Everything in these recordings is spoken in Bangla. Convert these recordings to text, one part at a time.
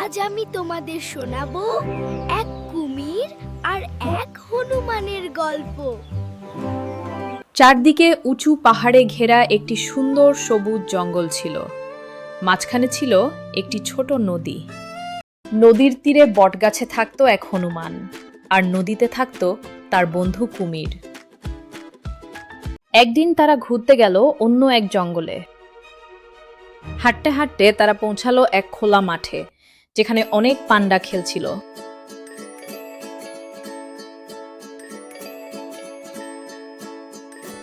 আজ আমি তোমাদের শোনাবো এক কুমির আর এক হনুমানের গল্প। চারদিকে উঁচু পাহাড়ে ঘেরা একটি সুন্দর সবুজ জঙ্গল ছিল। মাঝখানে ছিল একটি ছোট নদী। নদীর তীরে বটগাছে থাকত এক হনুমান, আর নদীতে থাকত তার বন্ধু কুমির। একদিন তারা ঘুরতে গেল অন্য এক জঙ্গলে। হাঁটতে হাঁটতে তারা পৌঁছালো এক খোলা মাঠে, যেখানে অনেক পান্ডা খেলছিল।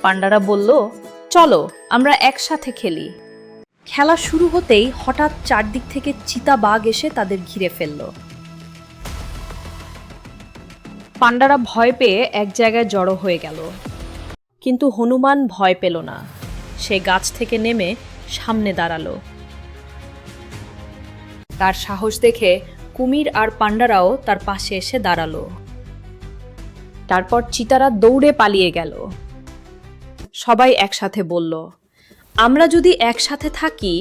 পান্ডারা বলল, চলো আমরা একসাথে খেলি। খেলা শুরু হতেই হঠাৎ চারদিক থেকে চিতাবাঘ এসে তাদের ঘিরে ফেলল। পান্ডারা ভয় পেয়ে এক জায়গায় জড়ো হয়ে গেল, কিন্তু হনুমান ভয় পেল না। সে গাছ থেকে নেমে সামনে দাঁড়ালো। তার সাহস দেখে কুমির আর পান্ডারাও তার পাশে এসে দাঁড়ালো। তারপর চিতারা দৌড়ে পালিয়ে গেল। সবাই একসাথে বলল, আমরা যদি একসাথে থাকি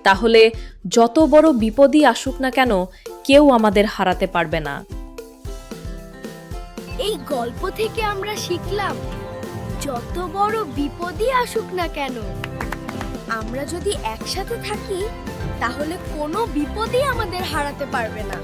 তাহলে যত বড় বিপদই আসুক না কেন কেউ আমাদের হারাতে পারবে না। এই গল্প থেকে আমরা শিখলাম, যত বড় বিপদই আসুক না কেন, আমরা যদি একসাথে থাকি তাহলে কোনো বিপদই আমাদের হারাতে পারবে না।